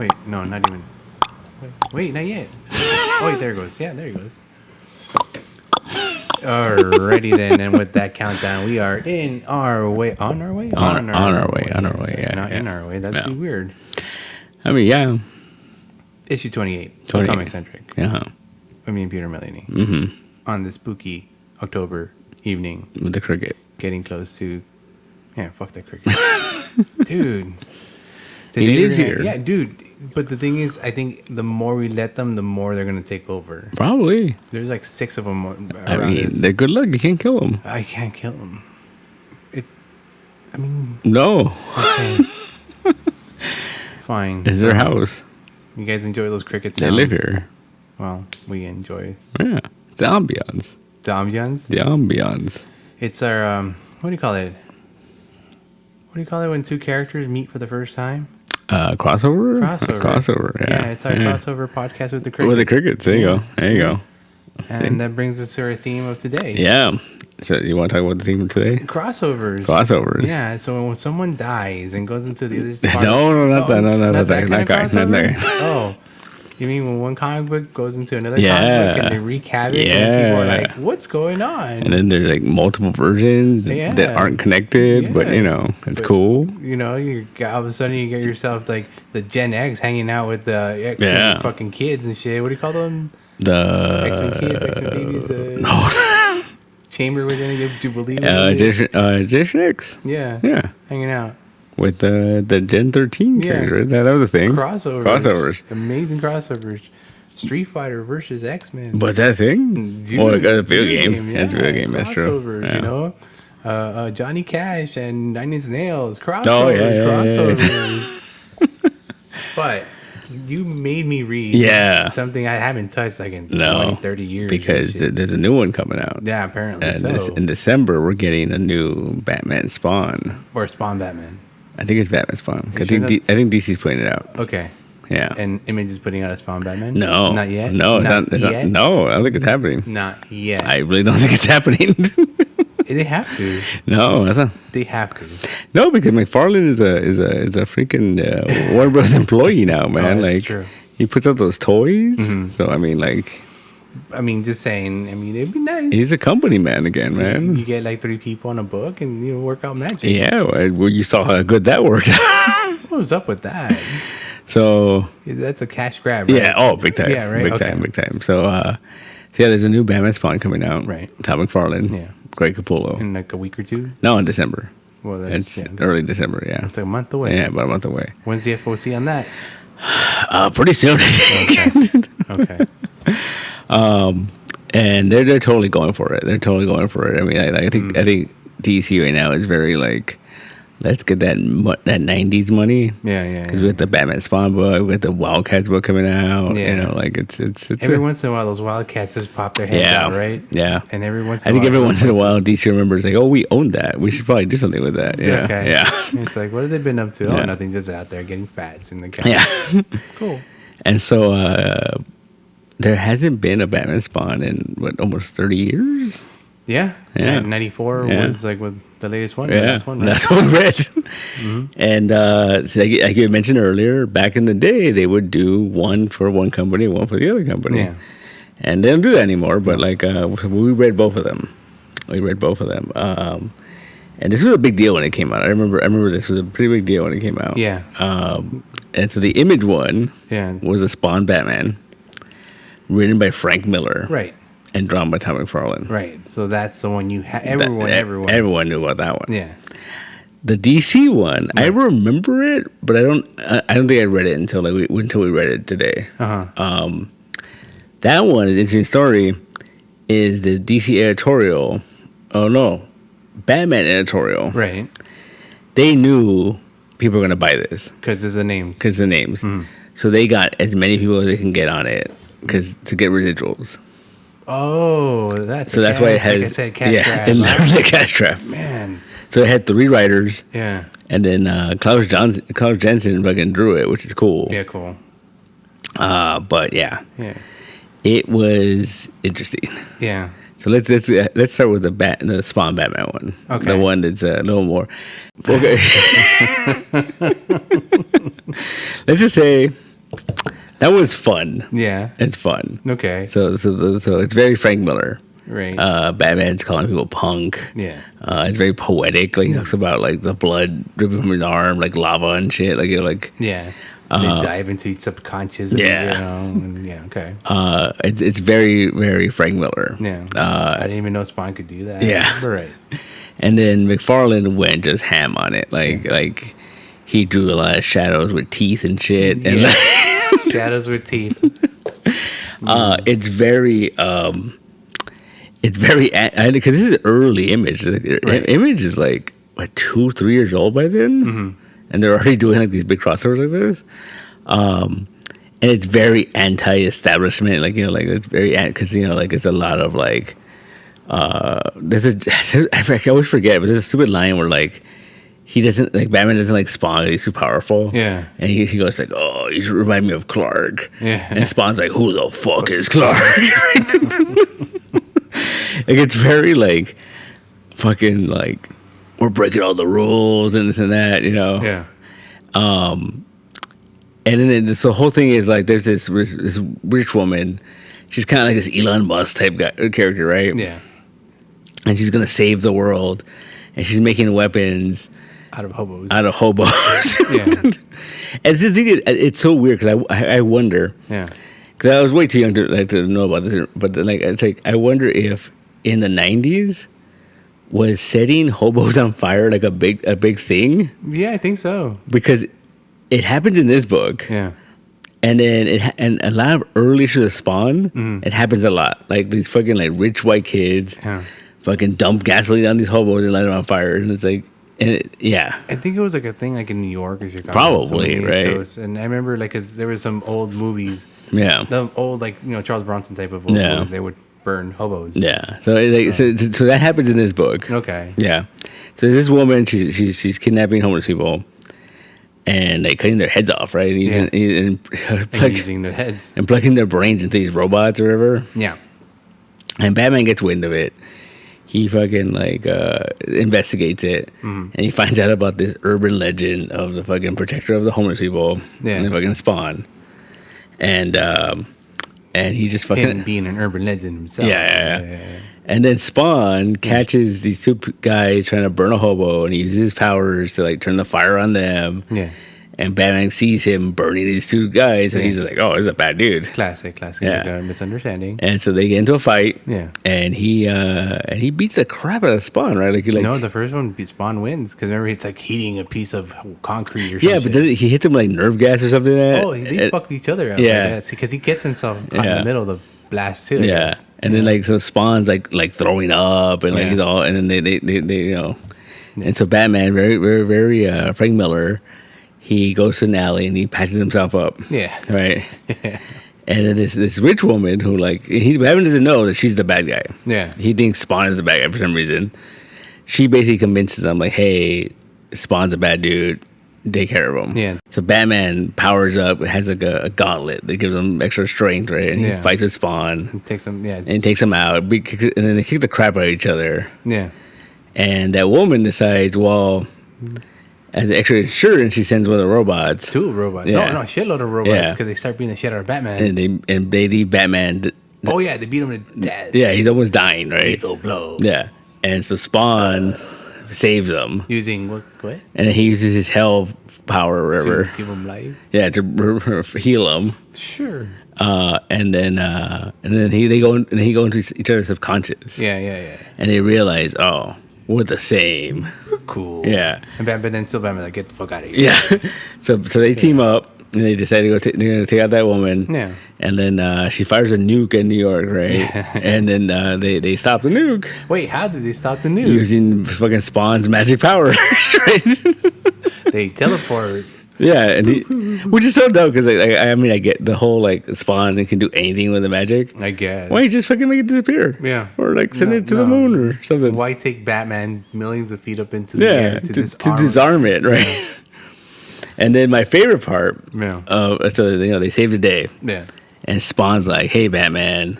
Wait, no, not even. Wait, not yet. Oh, wait, there it goes. Yeah, there it goes. Alrighty then, and with that countdown, we are in our way. On our way? On our way. Yeah. Not in our way. That'd be weird. I mean, yeah. Issue 28. ComiCentric. Yeah. With me and Peter Melanie. Mm-hmm. On this spooky October evening. With the cricket. Getting close to. Yeah, fuck that cricket. Dude. He lives here. Yeah, dude. But the thing is, I think the more we let them, the more they're going to take over. Probably. There's like 6 of them around. I mean, they're good luck. You can't kill them. I can't kill them. No. Okay. Fine. It's their house. You guys enjoy those cricket sounds? They live here. Well, we enjoy. Yeah. The ambiance. The ambiance? The ambiance. It's our, what do you call it? What do you call it when 2 characters meet for the first time? Crossover? Crossover, yeah. It's our crossover podcast with the crickets. With the crickets, there you go. There you go. And that brings us to our theme of today. Yeah. So you want to talk about the theme of today? Crossovers. Yeah, so when someone dies and goes into the other spot. No, not that. No, not that. Not that. Oh. You mean when one comic book goes into another comic book and they wreak havoc and people are like, what's going on? And then there's like multiple versions that aren't connected, but you know, it's cool. You know, all of a sudden you get yourself like the Gen X hanging out with the X-Men fucking kids and shit. What do you call them? The X-Men kids, X-Men babies. No. Chamber within it, do you believe Generation X? Yeah. Hanging out. With the Gen 13 character. That was a thing. Crossovers. Amazing crossovers. Street Fighter versus X-Men. Was that a thing? Dude, a video game. Yeah, it's a video game. That's true. Crossovers, you know? Johnny Cash and Nine Inch Nails. Crossovers. But you made me read something I haven't touched like in 20, 30 years. Because there's a new one coming out. Yeah, apparently so. In December, we're getting a new Batman Spawn. Or Spawn Batman. I think it's Batman Spawn. I think DC's putting it out. Okay. Yeah. And Image is putting out a Spawn Batman? No. Not yet? No, it's not. No, I don't think it's happening. Not yet. I really don't think it's happening. They have to. No, that's not. They have to. No, because McFarlane is a freaking Warner Bros. Employee now, man. Oh, that's like true. He puts out those toys. Mm-hmm. So just saying. it'd be nice. He's a company man again, man. You get like 3 people on a book and you work out magic. Yeah, well, you saw how good that worked. What was up with that? So that's a cash grab, right? Yeah. Oh, big time. Yeah, right. Big time. So, there's a new Batman Spawn coming out. Right. Todd McFarlane. Yeah. Greg Capullo. In like a week or 2? No, in December. Well, that's early December. Yeah. It's like a month away. Yeah, about a month away. When's the FOC on that? Pretty soon. Okay. And they're totally going for it. I mean, I think DC right now is very like, let's get that 90s money. Yeah. Because with the Batman Spawn book, with the Wildcats book coming out, you know, like it's every once in a while those Wildcats just pop their heads out, right? Yeah. And every once in a while DC remembers like, oh, we own that. We should probably do something with that. Yeah. Okay. Yeah. It's like, what have they been up to? Oh, nothing, just out there getting fats in the cat. Yeah. Cool. And so there hasn't been a Batman Spawn in almost 30 years. Yeah. 94 was like with the latest one. Yeah, that's what we read. Mm-hmm. And so like you mentioned earlier, back in the day, they would do one for one company, one for the other company. Yeah. And they don't do that anymore. But we read both of them. And this was a big deal when it came out. I remember this was a pretty big deal when it came out. Yeah. And so the Image one was a Spawn Batman, written by Frank Miller. Right. And drawn by Todd McFarlane. Right. So that's the one you everyone knew about that one. Yeah. The DC one, right. I remember it, but I don't think I read it until we read it today. Uh-huh. That one, an interesting story, is the DC editorial. Oh no, Batman editorial. Right. They knew people were gonna buy this because of the names. Mm. So they got as many people as they can get on it to get residuals. Oh, that's why it has. Like I said, cash trap. It literally a cash trap. Man. So it had 3 writers. Yeah. And then Klaus Janson fucking drew it, which is cool. Yeah, cool. But yeah. Yeah. It was interesting. Yeah. So let's start with the Spawn Batman one. Okay. The one that's a little more. Okay. Let's just say That was fun. Yeah. It's fun. Okay. So it's very Frank Miller. Right. Batman's calling people punk. Yeah. It's very poetic. Like he talks about like the blood dripping from his arm, like lava and shit. Like you're like yeah. They dive into each subconscious. Okay. It's very very Frank Miller. Yeah. I didn't even know Spawn could do that. Yeah. Right. And then McFarlane went just ham on it. Like he drew a lot of shadows with teeth and shit. Yeah. And shadows with teeth. It's very because this is early Image. Right. Image is like what 2-3 years old by then, and they're already doing like these big crossovers like this. And it's very anti-establishment, like like it's very because like it's a lot of like I always forget, but there's a stupid line where like he doesn't like Batman doesn't like Spawn. He's too powerful. Yeah. And he goes like, "Oh, you remind me of Clark." Yeah. And Spawn's like, "Who the fuck is Clark?" Like it's very like fucking like we're breaking all the rules and this and that, Yeah. And then the whole thing is like there's this rich woman. She's kind of like this Elon Musk type character, right? Yeah. And she's gonna save the world, and she's making weapons out of hobos. Yeah. And the thing is, it's so weird because I wonder. Yeah. Because I was way too young to know about this, but like it's like I wonder if in the 90s was setting hobos on fire like a big thing. Yeah, I think so. Because it happens in this book. Yeah. And then and a lot of early issues of Spawn, it happens a lot. Like these fucking like rich white kids, fucking dump gasoline on these hobos and light them on fire, and it's like, I think it was like a thing like in New York or Chicago, probably right. Coast. And I remember like because there was some old movies, the old like Charles Bronson type of old movies, they would burn hobos. Yeah, so so that happens in this book. Okay. Yeah, so this woman she's kidnapping homeless people. And like cutting their heads off, right? And using their heads and plugging their brains into these robots or whatever. Yeah. And Batman gets wind of it. He fucking like investigates it, and he finds out about this urban legend of the fucking protector of the homeless people. Yeah. And the fucking Spawn. And he just fucking him being an urban legend himself. Yeah. And then Spawn catches these two guys trying to burn a hobo, and he uses his powers to like turn the fire on them. Yeah. And Batman sees him burning these two guys, and he's like, "Oh, this is a bad dude." Classic. Yeah. Like a misunderstanding. And so they get into a fight. Yeah. And he beats the crap out of Spawn, right? Like, no, the first one, Spawn wins because remember it's like heating a piece of concrete or something. Yeah, but he hits him like nerve gas or something. They fucked each other up. Yeah. Because he gets himself caught in the middle of the blast too. Yeah. And then like so Spawn's like throwing up and like he's all, and then they and so Batman very very very Frank Miller. He goes to an alley and he patches himself up. Yeah. Right. And then this rich woman who like Batman doesn't know that she's the bad guy. Yeah. He thinks Spawn is the bad guy for some reason. She basically convinces him like, "Hey, Spawn's a bad dude. Take care of him." Yeah. So Batman powers up, has like a gauntlet that gives him extra strength, right? And he fights with Spawn. And takes him. Yeah. And takes him out. And then they kick the crap out of each other. Yeah. And that woman decides, well, as extra insurance, she sends one of the robots. Two robots. Yeah. No, a shitload of robots because they start beating the shit out of Batman. And they leave Batman. They beat him to death. Yeah, he's almost dying, right? Lethal blow. Yeah. And so Spawn saves him. Using what? And then he uses his hell power or whatever. To give him life? Yeah, to heal him. Sure. And then they go into each other's subconscious. Yeah. And they realize, oh, we're the same. Cool. Yeah. And Batman like, get the fuck out of here. Yeah. So they team up and they decide to go. They're gonna take out that woman. Yeah. And then she fires a nuke in New York, right? Yeah. And then they stop the nuke. Wait, how did they stop the nuke? Using fucking Spawn's magic powers, right? They teleport. Yeah, and which is so dope because I get the whole like Spawn and can do anything with the magic. I guess. Why don't you just fucking make it disappear? Yeah. Or like send it to the moon or something. Why take Batman millions of feet up into the air to disarm it, right? Yeah. And then my favorite part, so they save the day. Yeah. And Spawn's like, "Hey, Batman,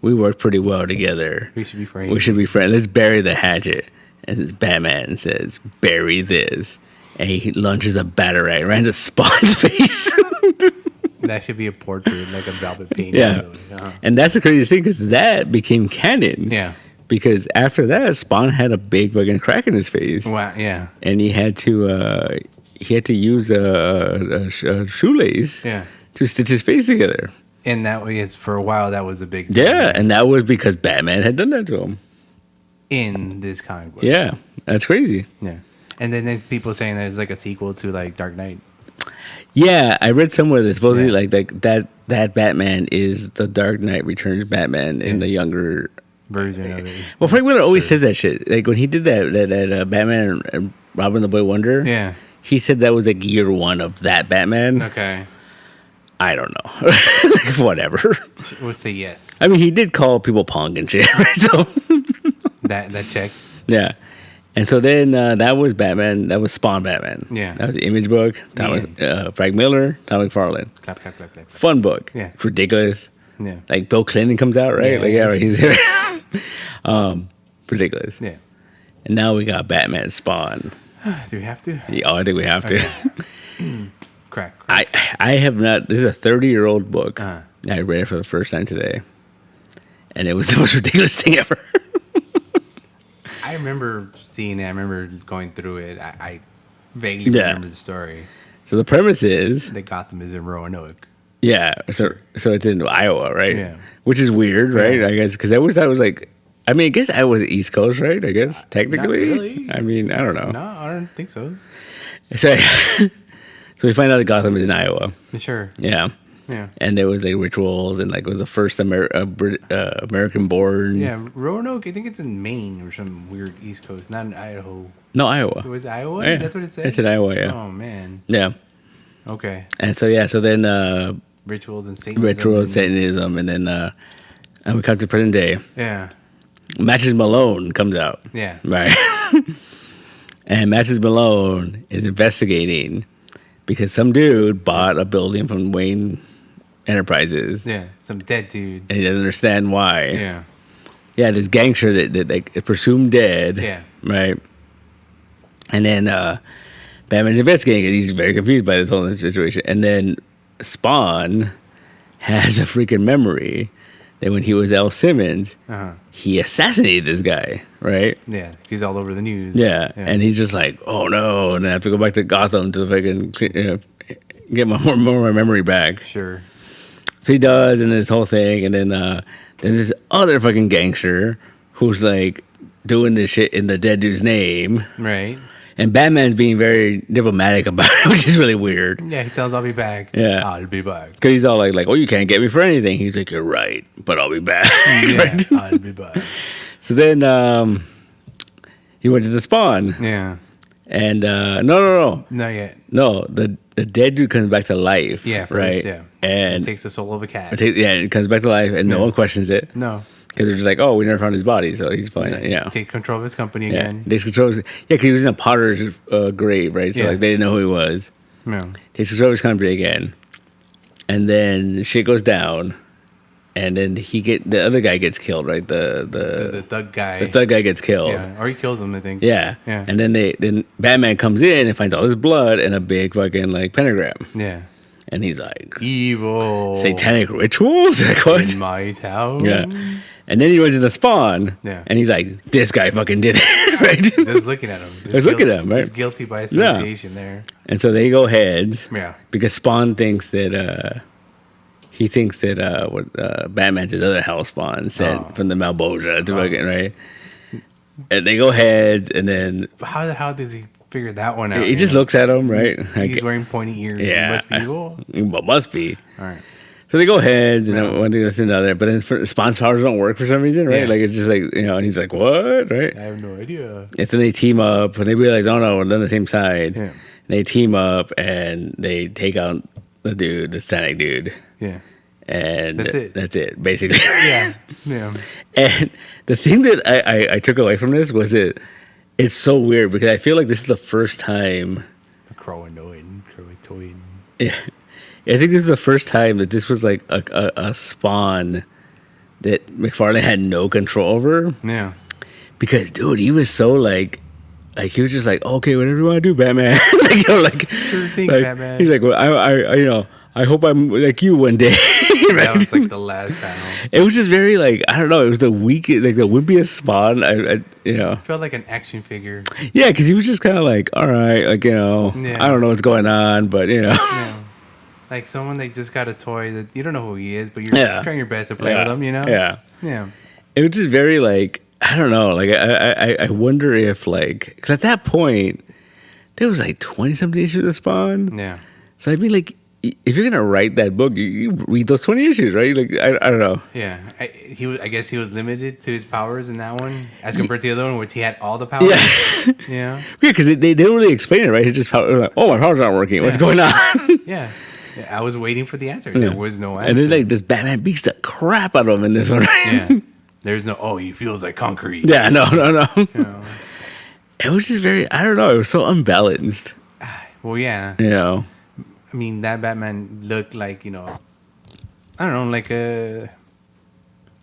we work pretty well together. We should be friends. Let's bury the hatchet." And Batman says, "Bury this." And he launches a batarang right into Spawn's face. That should be a portrait, like a velvet painting. Yeah. And that's the craziest thing, because that became canon. Yeah. Because after that, Spawn had a big fucking crack in his face. Wow. Yeah. And he had to use a shoelace. Yeah. To stitch his face together. And that was, for a while, that was a big thing. Yeah, and that was because Batman had done that to him. In this comic book. Yeah, that's crazy. Yeah. And then there's people saying that it's like a sequel to like Dark Knight. Yeah, I read somewhere that supposedly like that Batman is the Dark Knight Returns Batman in the younger version of it. Well, Frank Miller always says that shit. Like when he did that Batman and Robin the Boy Wonder. Yeah. He said that was like year one of that Batman. Okay. I don't know. Whatever. We'll say yes. I mean, he did call people punk and shit, right? So that checks. Yeah. And so then that was Batman. That was Spawn Batman. Yeah. That was the Image book. Frank Miller, Todd McFarlane. Clap, clap, clap, clap. Fun book. Yeah. It's ridiculous. Yeah. Like Bill Clinton comes out, right? Right. He's there. Ridiculous. Yeah. And now we got Batman Spawn. Do we have to? Yeah, I think we have to. Crack. I have not. This is a 30-year-old book. I read it for the first time today, and it was the most ridiculous thing ever. I remember seeing it. I remember going through it. I vaguely remember the story. So the premise is that Gotham is in Roanoke. Yeah. So it's in Iowa, right? Yeah. Which is weird, right? I guess because I always thought it was like. I mean, I guess I was East Coast, right? I guess technically. Not really. I mean, I don't know. No, I don't think so. So we find out that Gotham is in Iowa. Sure. Yeah. Yeah. And there was like rituals, and like it was the first American born. Yeah, Roanoke. I think it's in Maine or some weird East Coast, not in Idaho. No, Iowa. It was Iowa. Yeah. That's what it said. It's in Iowa. Yeah. Oh man. Yeah. Okay. And so so then rituals and Satanism. And then and we come to present day. Yeah. Matches Malone comes out. Yeah. Right. And Matches Malone is investigating because some dude bought a building from Wayne Enterprises. Yeah, some dead dude. And he doesn't understand why. Yeah. Yeah, this gangster that like presumed dead. Yeah. Right. And then Batman's investigating because he's very confused by this whole situation. And then Spawn has a freaking memory that when he was L. Simmons, he assassinated this guy, right? Yeah, he's all over the news. Yeah, and he's just like, oh no, and I have to go back to Gotham to fucking get more of my memory back. Sure. So he does, and this whole thing, and then there's this other fucking gangster who's like doing this shit in the dead dude's name. Right. And Batman's being very diplomatic about it, which is really weird. Yeah, he tells I'll be back. Yeah. I'll be back. Because he's all like, oh, you can't get me for anything. He's like, you're right, but I'll be back. Yeah, Right? I'll be back. So then he went to the Spawn. Yeah. And no. Not yet. No, the dead dude comes back to life. Yeah, first, right? Yeah. And it takes the soul of a cat. It comes back to life, and no one questions it. No. Because they're just like, oh, we never found his body, so he's fine. Yeah. Take control of his company again. Takes control. Because he was in a potter's grave, right? So like they didn't know who he was. No. Takes control of his company again, and then shit goes down, and then the other guy gets killed, right? The thug guy. The thug guy gets killed. Yeah, or he kills him, I think. Yeah. Yeah. And then Batman comes in and finds all this blood and a big fucking like pentagram. Yeah. And he's like, evil satanic rituals? Like what? In my town. Yeah. And then he went to the Spawn. Yeah. And he's like, this guy fucking did it, right? Just looking at him. Just looking at him, right? He's guilty by association there. And so they go heads. Yeah. Because Spawn thinks that Batman's his other house Spawn sent from the Malboja to fucking, right? And they go heads, and then how the hell does he figure that one out? He just looks at him, right? He's wearing pointy ears. Yeah. He must be evil. Well, must be. All right. So they go heads, and then one thing goes to another. But then Spawn's powers don't work for some reason, right? Yeah. Like it's just like and he's like, "What?" Right? I have no idea. And then they team up, and they realize, "Oh no, we're on the same side." Yeah. And they team up, and they take out the satanic dude. Yeah. And that's it. That's it, basically. Yeah. Yeah. And the thing that I took away from this was it's so weird because I feel like this is the first time. Croatoid. Yeah. I think this is the first time that this was like a Spawn that McFarlane had no control over. Yeah. Because, dude, he was so like he was just like, okay, whatever you want to do, Batman. Like, sure thing, like, Batman. He's like, well, I hope I'm like you one day. Right? That was like the last panel. It was just very like, I don't know. It was the weakest, like the wimpiest Spawn. It felt like an action figure. Yeah, because he was just kind of like, all right, like I don't know what's going on, but Yeah. Like someone that just got a toy that you don't know who he is, but you're trying your best to play with him. Yeah. It was just very like, I don't know. Like I wonder if like, because at that point there was like 20 something issues of Spawn. Yeah. So I mean, like, if you're gonna write that book, you read those 20 issues, right? Like, I don't know. Yeah, I guess he was limited to his powers in that one, as compared to the other one, which he had all the powers. Yeah, yeah, because they didn't really explain it, right? He just like, oh, my power's not working. What's going on? yeah. I was waiting for the answer. There was no answer. And then like this Batman beats the crap out of him in this one. Right? Yeah, there's no. Oh, he feels like concrete. Yeah, no. It was just very. I don't know. It was so unbalanced. Well, yeah. I mean, that Batman looked like, I don't know, like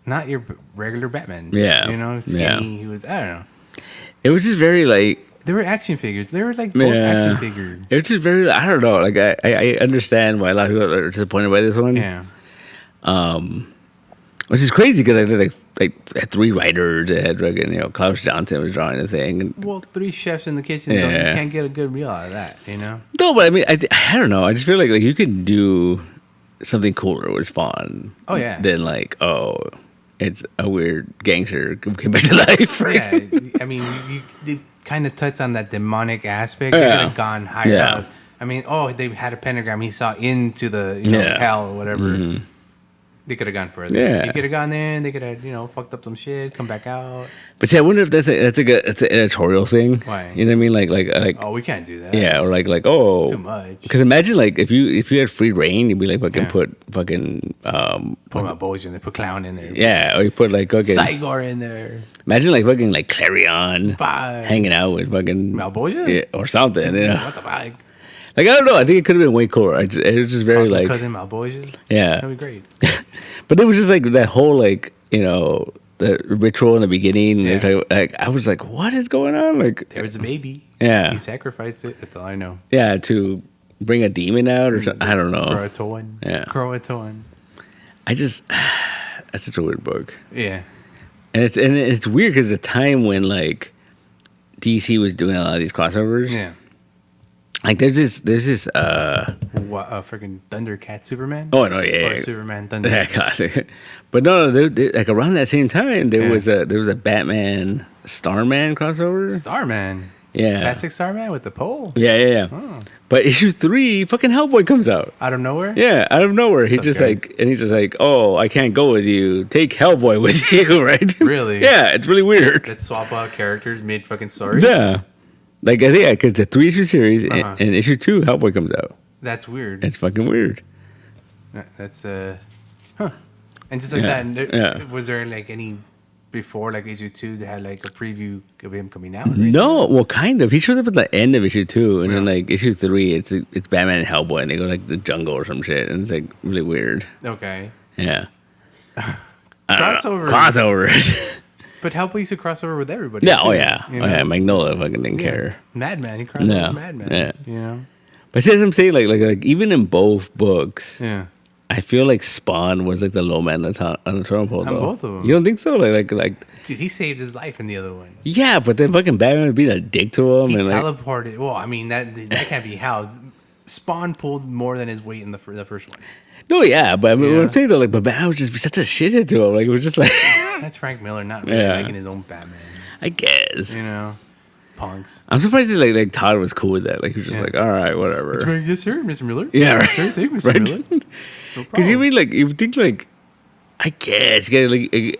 not your regular Batman. Yeah. Skinny. Yeah. He was, I don't know. It was just very like. They were action figures. They were like both action figures. It was just very, I don't know. Like, I understand why a lot of people are disappointed by this one. Yeah. Which is crazy because I had 3 writers. I had Klaus Janson was drawing the thing. And, 3 chefs in the kitchen. You can't get a good meal out of that, No, but I mean, I don't know. I just feel like you can do something cooler with Spawn. Oh yeah. Than like, it's a weird gangster who came back to life. Right? Yeah. I mean, they kind of touched on that demonic aspect. They could have gone higher up. I mean, they had a pentagram. He saw into the hell or whatever. Mm-hmm. They could have gone further. Yeah. They could have gone there and they could have, fucked up some shit, come back out. But see, I wonder if that's an editorial thing. Why? You know what I mean? Like oh, we can't do that. Yeah, or like too much. Because imagine like if you had free reign, you'd be like put my Malbosian, they put Clown in there. Yeah, or you put like fucking Cygor in there. Imagine like fucking like Clarion hanging out with fucking Malbosian? Or something. What the fuck? Like, I don't know. I think it could have been way cooler. It was just very like cousin Malbosian. Yeah, that'd be great. But it was just like that whole like the ritual in the beginning. Yeah. Like I was like, what is going on? Like there was a baby. Yeah, he sacrificed it. That's all I know. Yeah, to bring a demon out or something. I don't know. Croatoan. Yeah, Croatoan. That's such a weird book. Yeah, and it's weird because the time when like DC was doing a lot of these crossovers. Yeah. Like there's this freaking Thundercat Superman. Oh no, yeah, or Superman Thunder. Yeah, classic. But no, like around that same time there was a Batman Starman crossover. Starman. Yeah. Classic Starman with the pole. Yeah. Oh. But issue 3, fucking Hellboy comes out out of nowhere. Yeah, out of nowhere. He's just like, oh, I can't go with you. Take Hellboy with you, right? Really? Yeah, it's really weird. Let's swap out characters mid fucking story. Yeah. Like I think because it's a 3-issue series, and issue 2, Hellboy comes out. That's weird. It's fucking weird. That's huh. And just like that, was there like any before like issue 2 that had like a preview of him coming out? No, well, kind of. He shows up at the end of issue 2, and then like issue 3, it's Batman and Hellboy, and they go like the jungle or some shit, and it's like really weird. Okay. Yeah. Crossovers. But Hellboy used to cross over with everybody. Yeah, too, Magnolia fucking didn't care. Madman, he crossed over with Madman. Yeah. But see, as I'm saying, like even in both books, I feel like Spawn was like the low man on the totem pole. On both of them. You don't think so? Like, dude, he saved his life in the other one. Yeah, but then fucking Batman was being a dick to him. He and teleported. Well, I mean that can't be how. Spawn pulled more than his weight in the first one. No, yeah, but I mean, what I'm saying though, like, but Batman would just be such a shithead to him. Like, it was just like. That's Frank Miller not really making his own Batman. I guess. Punks. I'm surprised that like Todd was cool with that. Like he was just like, all right, whatever. Yes, sir, Mr. Miller. Yeah, right. Sure thing, Mr. Miller. No problem. Because you mean like you think like, I guess you gotta like.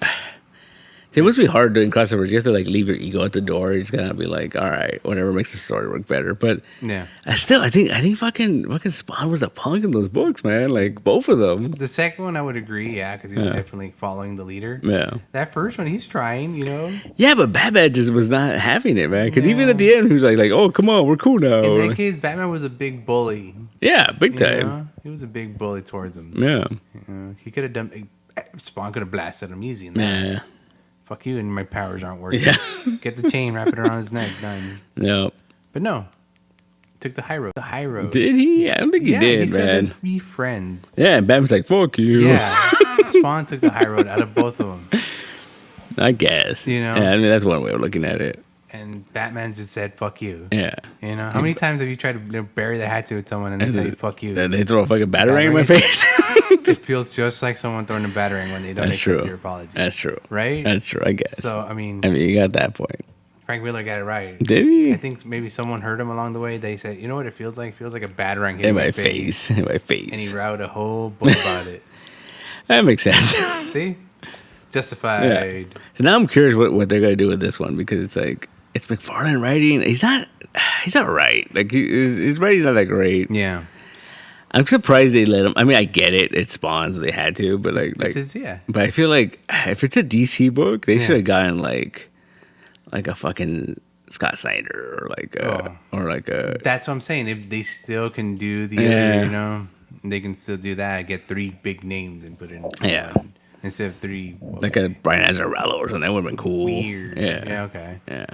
It must be hard doing crossovers. You have to like leave your ego at the door. You just gotta be like, all right, whatever makes the story work better. But I think fucking Spawn was a punk in those books, man. Like both of them. The second one, I would agree, because he was definitely following the leader. Yeah. That first one, he's trying, Yeah, but Batman just was not having it, man. Because even at the end, he was like, oh, come on, we're cool now. In that case, Batman was a big bully. Yeah, big time. He was a big bully towards him. Yeah. He could have done. Spawn could have blasted him easy in that. Yeah. Fuck you and my powers aren't working. Yeah. Get the chain, wrap it around his neck, done. No. But no. took the high road. Did he? I don't think he did, he man. said, let's be friends. Yeah, and Batman's like, fuck you. Yeah. Spawn took the high road out of both of them. I guess. You know? Yeah, I mean, that's one way of looking at it. And Batman just said, fuck you. Yeah. You know? How many times have you tried to bury the hatchet with someone and they say, fuck you? Then they throw a fucking batarang in my face. It feels just like someone throwing a batarang when they don't accept your apology. That's true. Right? That's true, I guess. So, I mean, you got that point. Frank Miller got it right. Did he? I think maybe someone heard him along the way. They said, you know what it feels like? It feels like a batarang hit in my face. In my face. And he wrote a whole book about it. That makes sense. See? Justified. Yeah. So now I'm curious what they're going to do with this one, because it's like, it's McFarlane writing. He's not right. Like, his writing's not that great. Yeah. I'm surprised they let him. I mean, I get it. It spawns. They had to, but but I feel like if it's a DC book, they should have gotten like a fucking Scott Snyder or like a. That's what I'm saying. If they still can do the other, you know, they can still do that. Get 3 big names and put it in. One, instead of 3. Like a Brian Azzarello or something. That would have been cool. Weird. Yeah. Okay. Yeah.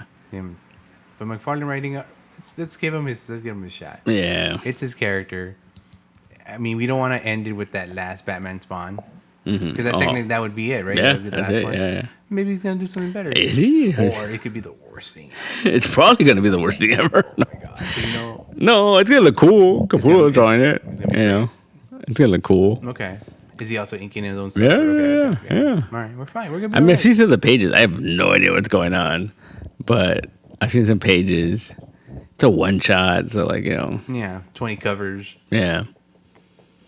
But McFarlane writing up. Let's give him a shot. Yeah. It's his character. I mean, we don't want to end it with that last Batman Spawn. Because technically that would be it, right? Yeah, that would be the last one. Yeah. Maybe he's going to do something better. Is he? Or it could be the worst thing. It's probably going to be the worst thing ever. Oh, my God. But, you know, no, it's going to look cool. Capullo drawing it. You know, it's going to look cool. Okay. Is he also inking his own stuff? Yeah. All right, we're fine. We're good. I mean, I've seen some of the pages. I have no idea what's going on. But I've seen some pages. It's a one-shot, so, like, you know. Yeah, 20 covers. Yeah.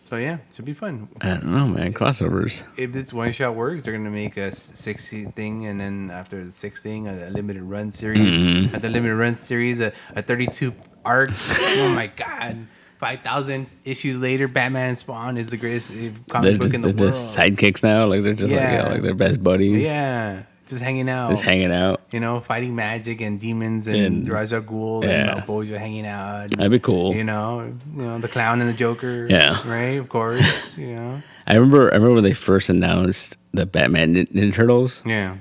So, yeah, it should be fun. I don't know, man. Crossovers. If this one-shot works, they're going to make a 6 thing, and then after the 6th thing, a limited run series. Mm-hmm. At the limited run series, a 32 arc. Oh, my God. 5,000 issues later, Batman and Spawn is the greatest comic book in the world. They're just sidekicks now. Like, they're just like their best buddies. Yeah. Just hanging out. You know, fighting magic and demons and Ra's al Ghul and Malboja hanging out. That'd be cool. You know, the clown and the Joker. Yeah. Right, of course. You know. I remember when they first announced the Batman Ninja Turtles. Yeah.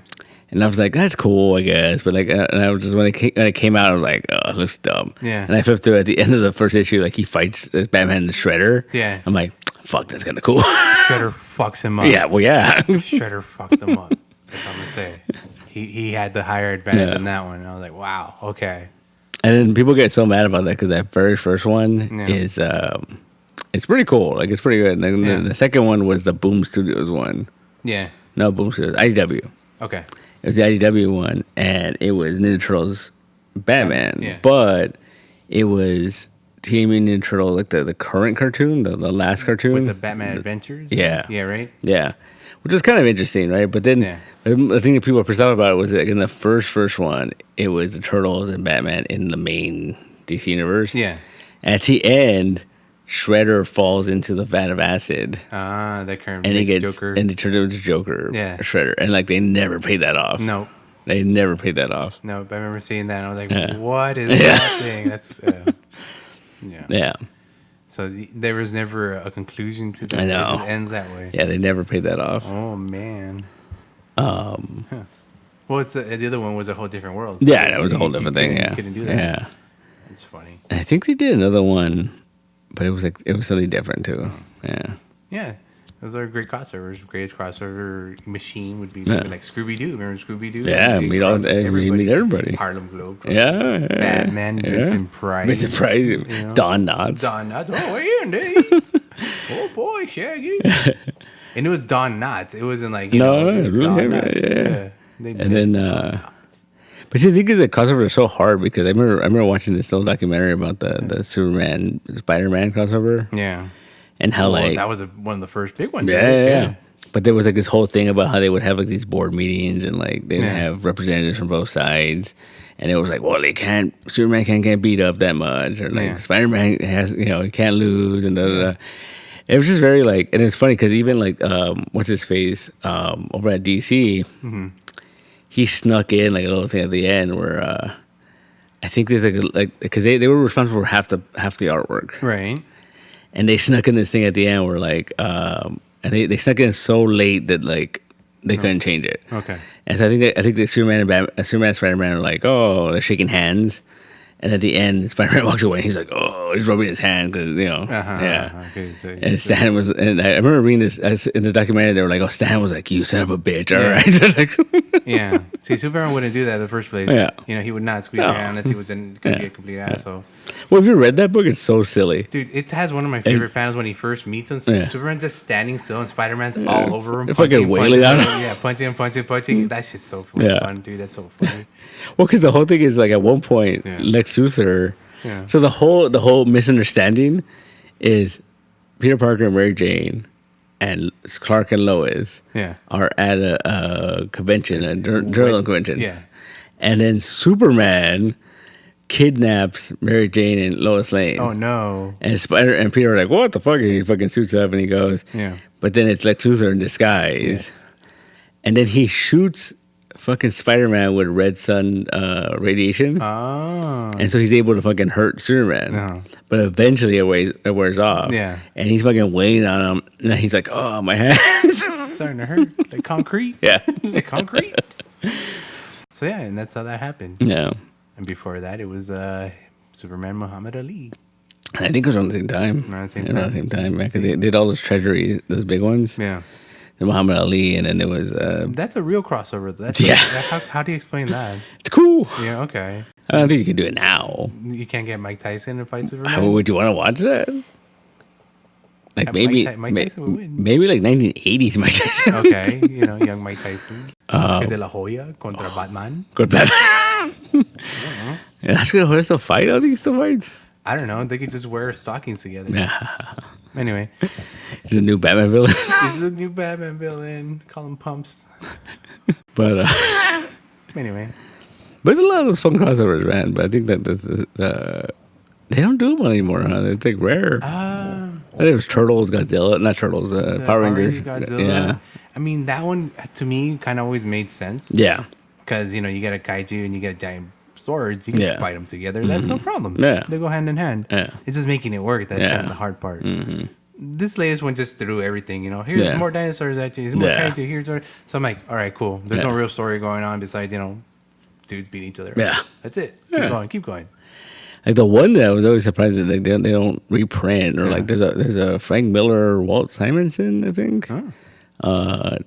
And I was like, that's cool, I guess. But like, and I was just when it came out, I was like, oh, it looks dumb. Yeah. And I flipped through at the end of the first issue, like he fights Batman and the Shredder. Yeah. I'm like, fuck, that's kind of cool. Shredder fucks him up. Yeah, well, yeah. Shredder fucked him up. That's what I'm gonna say. He had the higher advantage in that one. And I was like, wow, okay. And then people get so mad about that because that very first one is it's pretty cool. Like, it's pretty good. And the second one was the Boom Studios one. Yeah. No, Boom Studios, IDW. Okay. It was the IDW one, and it was Ninja Turtles Batman. Yeah. But it was Teenage Ninja Turtle, like the current cartoon, the last cartoon. With the Batman Adventures? Yeah. Yeah, right? Yeah. Which was kind of interesting, right? But then the thing that people were pissed off about was that in the first one, it was the Turtles and Batman in the main DC universe. Yeah. At the end, Shredder falls into the vat of acid. That current and he gets Joker. And he turned into Joker. Yeah. Shredder. And like they never paid that off. No. They never paid that off. No, but I remember seeing that and I was like, what is that thing? That's Yeah. So there was never a conclusion to that. I know. It just ends that way. Yeah, they never paid that off. Oh man. Well, it's the other one was a whole different world. So yeah, that was a whole different thing. Yeah, you couldn't do that. Yeah, it's funny. And I think they did another one, but it was something different too. Yeah. Yeah. Those are great crossovers. Greatest crossover machine would be something like Scooby Doo. Remember Scooby Doo? Yeah, meet everybody. Harlem Globe. Yeah. Batman, Vincent Price. Vincent Price. You know? Don Knotts. Oh, Andy. Oh boy, Shaggy. And it was Don Knotts. It wasn't like really yeah. And then, but see, the thing is that crossovers are so hard because I remember watching this little documentary about the Superman Spider-Man crossover. Yeah. And how that was one of the first big ones. Yeah. But there was like this whole thing about how they would have like these board meetings and like they would have representatives from both sides, and it was like, well, Superman can't get beat up that much, or like Spider-Man has, he can't lose, and It was just very like, and it's funny because even like what's his face over at DC, he snuck in like a little thing at the end where I think there's like because they were responsible for half the artwork, right? And they snuck in this thing at the end where like, and they snuck in so late that like they couldn't change it. Okay. And so I think the Superman and Spider-Man are like, oh, they're shaking hands, And at the end, Spider-Man walks away. And he's like, oh, he's rubbing his hand because Okay, so and Stan was, and I remember reading this in the documentary. They were like, "Oh, Stan was like, you son of a bitch." All right. Yeah. See, Superman wouldn't do that in the first place. Yeah. He would not squeeze your hand unless he was going to be a complete asshole. Well, have you read that book? It's so silly. Dude, it has one of my favorite panels when he first meets him. Superman's just standing still and Spider-Man's all over him. Fucking wailing on him. Yeah, punching. That shit's so fun, dude. That's so funny. Well, because the whole thing is like at one point, Lex Luthor. Yeah. So the whole misunderstanding is Peter Parker and Mary Jane and Clark and Lois are at a convention, a journal convention. Yeah. And then Superman kidnaps Mary Jane and Lois Lane. Oh no! And Spider and Peter are like, "What the fuck?" And he fucking suits up and he goes, "Yeah." But then it's Lex Luthor in disguise, and then he shoots fucking Spider-Man with red sun radiation. Oh. And so he's able to fucking hurt Superman. Oh. But eventually it wears off. Yeah. And he's fucking waiting on him. And then he's like, oh, my hands. Starting to hurt. Like concrete. Yeah. Like concrete. So yeah, and that's how that happened. Yeah. And before that, it was Superman Muhammad Ali. And I think it was around the same time. Around the same time. Around the same time. Because they did all those treasury, those big ones. Yeah. The Muhammad Ali, and then there was... that's a real crossover. How do you explain that? It's cool. Yeah, okay. I don't think you can do it now. You can't get Mike Tyson to fight Superman? Would you want to watch that? Like maybe... Mike Tyson would win. Maybe like 1980s Mike Tyson. Okay, young Mike Tyson. Oscar de la Hoya contra Batman. Contra Batman. Yeah, Oscar de la Hoya still fight? I don't think he still fights. I don't know. They could just wear stockings together. Yeah. Anyway. He's a new Batman villain. He's a new Batman villain. Call him Pumps. But, anyway. But there's a lot of those fun crossovers, man. But I think that they don't do them anymore, huh? It's like rare. I think it was Turtles, Godzilla. Not Turtles, Power Rangers. Godzilla. Yeah. I mean, that one, to me, kind of always made sense. Yeah. Because, you get a kaiju and you get a giant swords, you can fight them together. That's no problem. Yeah. They go hand in hand. Yeah. It's just making it work. That's kind of the hard part. This latest one just threw everything, Here's more dinosaurs at you. Here's more kaiju. Here's more. So I'm like, all right, cool. There's no real story going on besides, dudes beating each other. Yeah. That's it. Keep going. Like the one that I was always surprised that they don't reprint, or like there's a Frank Miller, Walt Simonson, I think.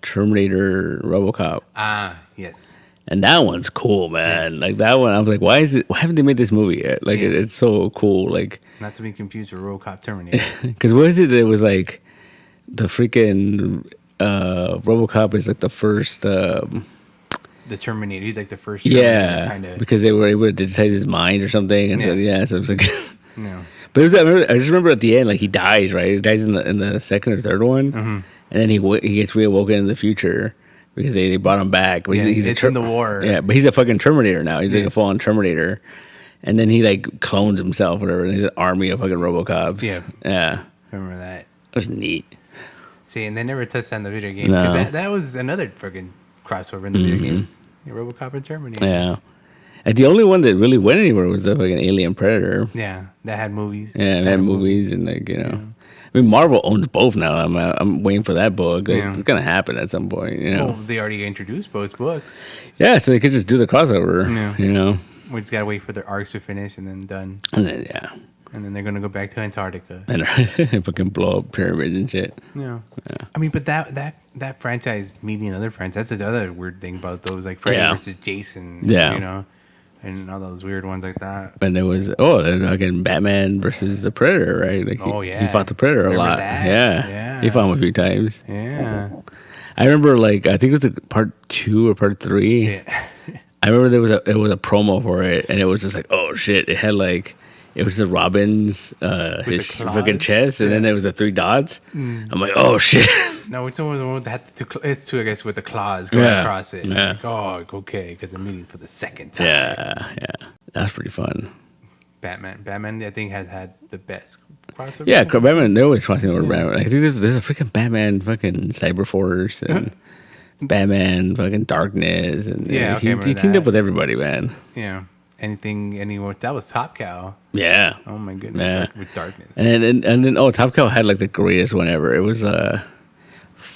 Terminator, RoboCop. Yes. And that one's cool, man. Yeah. Like that one, I was like, why haven't they made this movie yet? Like it's so cool. Like not to be confused with RoboCop Terminator. Because what is it? It was like the freaking RoboCop is like the first. The Terminator. He's like the first. Yeah, kind of. Because they were able to digitize his mind or something, and so it was like. No. But I just remember at the end, like he dies, right? He dies in the second or third one, and then he gets reawoken in the future. Because they brought him back. But he's in the war. Yeah, but he's a fucking Terminator now. He's like a full-on Terminator. And then he like clones himself or whatever. And he's an army of fucking RoboCops. Yeah. Yeah. Remember that. It was neat. See, and they never touched on the video game. No. Because that was another fucking crossover in the video games. RoboCop and Terminator. Yeah. And the only one that really went anywhere was the fucking Alien Predator. Yeah. That had movies. Yeah, it had movies and like, I mean, Marvel owns both now. I'm waiting for that book. Like, it's gonna happen at some point. Well, they already introduced both books. Yeah, so they could just do the crossover. Yeah. We just gotta wait for their arcs to finish and then done. And then and then they're gonna go back to Antarctica and fucking blow up pyramids and shit. Yeah. I mean, but that franchise meeting another franchise. That's another weird thing about those, like Freddy versus Jason. Yeah. And all those weird ones like that. And there was again Batman versus the Predator, right? Like he fought the Predator a lot. That? Yeah, he fought him a few times. Yeah, I remember I think it was like part 2 or part 3. Yeah. I remember there was a promo for it, and it was just like, oh shit! It had like it was the Robin's his fucking chest, and then there was the 3 dots. I'm like, oh shit! No, which one was the one that had it's 2, I guess, with the claws going across it. Yeah. Like, oh, okay, because they're meeting for the second time. Yeah, that's pretty fun. Batman, I think has had the best crossover. Yeah, Batman. They're always crossing over Batman. I think there's a freaking Batman, fucking Cyberforce, and Batman, fucking Darkness, and he teamed up with everybody, man. Yeah. Anywhere that was Top Cow. Yeah. Oh my goodness. With Darkness. And then Top Cow had like the greatest one ever. It was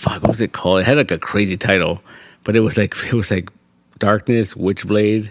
what was it called? It had like a crazy title, but it was like Darkness, Witchblade,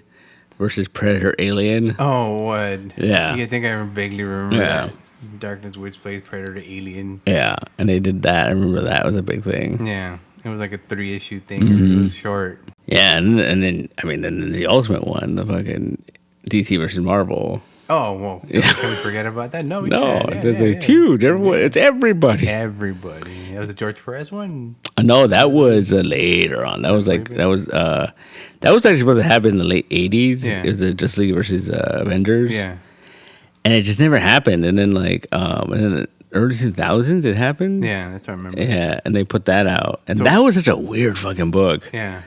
versus Predator Alien. Oh, what? Yeah. I think I vaguely remember that. Darkness Woods plays Predator Alien. Yeah, and they did that. I remember that was a big thing. Yeah, it was like a 3-issue thing. It was short. Yeah, and then then the ultimate one, the fucking DC versus Marvel. Oh, well, can we forget about that? No, it's huge. It's everybody. Everybody. It was the George Perez one. No, that was later on. That was actually supposed to happen in the late 80s. Yeah. It was the Justice League versus Avengers. Yeah. And it just never happened. And then and in the early 2000s it happened. Yeah, that's what I remember. Yeah, and they put that out. And that was such a weird fucking book. Yeah.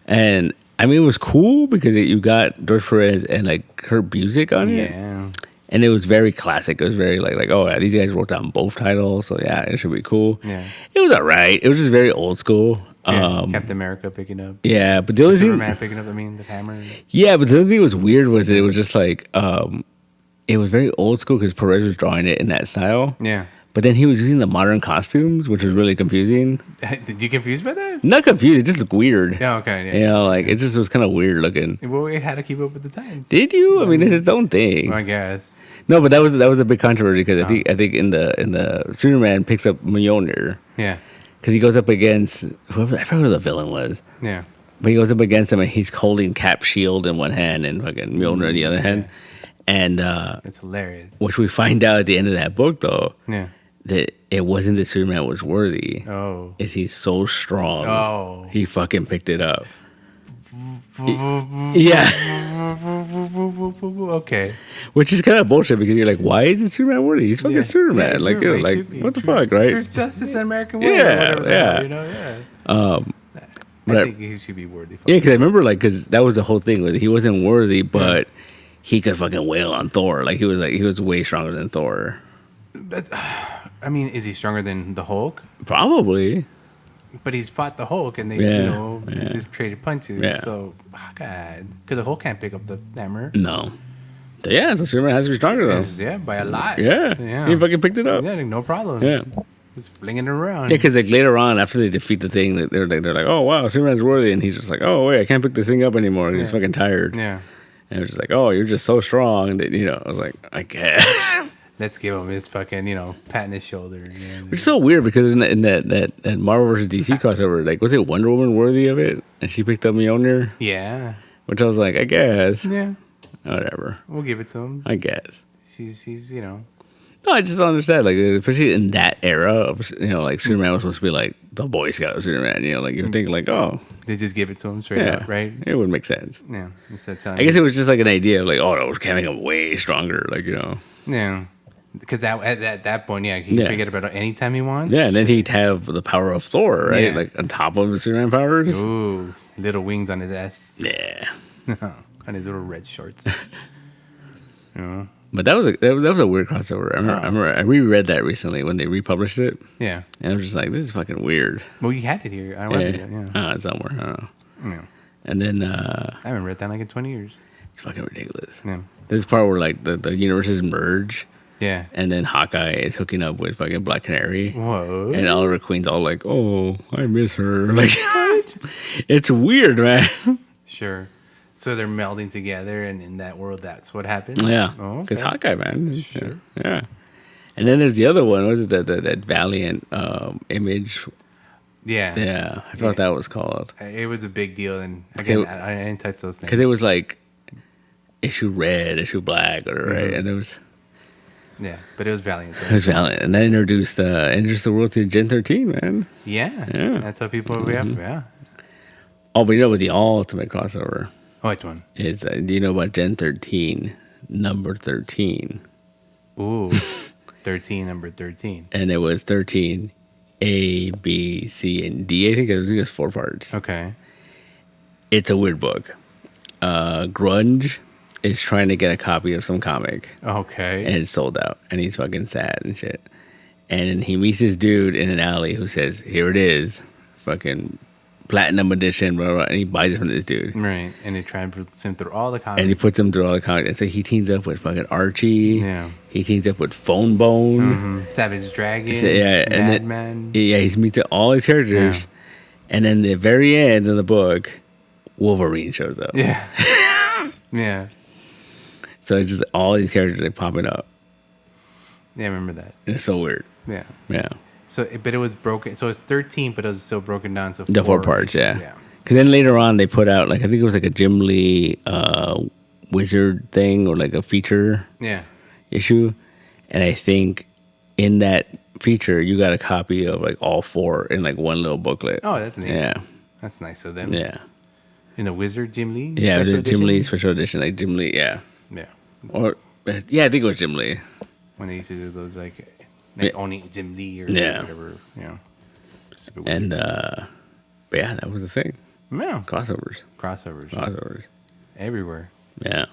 And I mean, it was cool because you got George Perez and like Kurt Busiek on it. Yeah. And it was very classic. It was very like oh yeah, these guys worked on both titles, so yeah, it should be cool. Yeah. It was alright. It was just very old school. Yeah, Captain America picking up. Yeah, but the only Superman picking up. The hammer. Yeah, but the other thing that was weird was that it was just like it was very old school because Perez was drawing it in that style. Yeah. But then he was using the modern costumes, which was really confusing. Did you confused by that? Not confused. It just looked weird. Yeah, okay. Yeah. You know, like it just was kind of weird looking. Well, we had to keep up with the times. Did you? I mean, it's its own thing. Well, I guess. No, but that was a big controversy because I think in the Superman picks up Mjolnir. Yeah. Because he goes up against whoever, I forgot who the villain was. Yeah. But he goes up against him and he's holding Cap's shield in one hand and fucking Mjolnir in the other hand. And it's hilarious. Which we find out at the end of that book though. Yeah. That it wasn't that Superman was worthy. Oh. Is he's so strong. Oh. He fucking picked it up. Yeah. Okay. Which is kind of bullshit because you're like, why is Superman worthy? He's fucking Superman. Like, you know, like what the fuck, right? There's justice in American way. Yeah, whatever, you know, yeah. I think he should be worthy. Yeah, because I remember, like, because that was the whole thing with he wasn't worthy, but he could fucking wail on Thor. Like he was way stronger than Thor. I mean, is he stronger than the Hulk? Probably. But he's fought the Hulk, and they, just traded punches. Yeah. So, God, because the Hulk can't pick up the hammer. No. Yeah, so Superman has to be stronger though. Yeah, by a lot. Yeah. He fucking picked it up. Yeah, no problem. Yeah. Just flinging it around. Yeah, because like later on, after they defeat the thing, they're like, oh wow, Superman's worthy, and he's just like, oh wait, I can't pick this thing up anymore. He's fucking tired. Yeah. And it was just like, oh, you're just so strong that I was like, I guess. Let's give him his fucking, patting his shoulder. Which is so weird because in that Marvel vs. DC crossover, like, was it Wonder Woman worthy of it? And she picked up Mjolnir? Yeah. Which I was like, I guess. Yeah. Whatever. We'll give it to him. I guess. She's No, I just don't understand. Like, especially in that era, of, like, Superman was supposed to be like the Boy Scout of Superman. Like, you're thinking, like, oh. They just give it to him straight up, right? It would make sense. Yeah. I guess it was just like an idea of, like, oh, no, can make him way stronger. Like, Yeah. Because at that point, he can pick it up anytime he wants. Yeah, and then he'd have the power of Thor, right? Yeah. Like on top of his Superman powers. Ooh, little wings on his ass. Yeah, on his little red shorts. But that was a weird crossover. I remember I reread that recently when they republished it. Yeah, and I was just like, this is fucking weird. Well, you had it here. I read it. Yeah, it's somewhere. I don't know. Yeah, and then I haven't read that in 20 years. It's fucking ridiculous. Yeah, this part where like the universes merge. Yeah. And then Hawkeye is hooking up with fucking Black Canary. Whoa. And Oliver Queen's all like, oh, I miss her. Like, what? It's weird, man. Sure. So they're melding together, and in that world, that's what happened? Yeah. Because Hawkeye, man. Sure. Yeah. And then there's the other one. What is it? That Valiant Image. Yeah. Yeah. I forgot what that was called. It was a big deal. And again, I didn't touch those things. Because it was like issue red, issue black, or right? And it was... Yeah, but it was Valiant. It was Valiant, and that introduced the world to Gen 13, man. Yeah, that's how people we have. Yeah. Oh, but with the ultimate crossover. Which one? It's do you know about Gen 13, number 13? Ooh, 13, number 13. And it was 13, A, B, C, and D. I think it was 4 parts. Okay. It's a weird book. Grunge is trying to get a copy of some comic. Okay. And it's sold out. And he's fucking sad and shit. And he meets this dude in an alley who says, here it is. Fucking platinum edition, blah, blah, blah. And he buys it from this dude. Right. And they try and put him through all the comics. And he puts him through all the comics. And so he teams up with fucking Archie. Yeah. He teams up with Phone Bone. Mm-hmm. Savage Dragon. Madman. Yeah, he's meeting all these characters. Yeah. And then the very end of the book, Wolverine shows up. Yeah. Yeah. So it's just all these characters like popping up. Yeah, I remember that. It's so weird. Yeah. Yeah. So, but it was broken. So it's 13, but it was still broken down to the 4 parts. issues. Yeah. Because then later on they put out like I think it was like a Jim Lee wizard thing or like a feature. Yeah. Issue, and I think in that feature you got a copy of like all 4 in like one little booklet. Oh, that's neat. Yeah. That's nice of them. Yeah. In the Wizard Jim Lee? Yeah, it was Jim Lee special edition. Like Jim Lee, yeah. Yeah. Or, yeah, I think it was Jim Lee. When they used to do those, like only Jim Lee or whatever, you know. And, but yeah, that was the thing. Yeah. Crossovers. Everywhere. Yeah.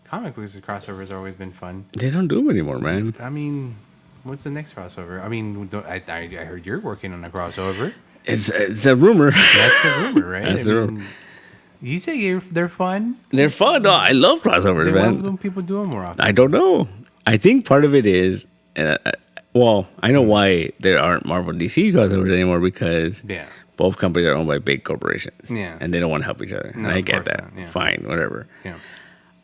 Comic books and crossovers have always been fun. They don't do them anymore, man. I mean, what's the next crossover? I mean, I heard you're working on a crossover. It's a rumor. That's a rumor, right? That's a rumor. You say they're fun? They're fun. No, I love crossovers, man. Why don't people do them more often? I don't know. I think part of it is, well, I know why there aren't Marvel DC crossovers anymore because both companies are owned by big corporations. Yeah. And they don't want to help each other. No, and I get that. Yeah. Fine, whatever. Yeah.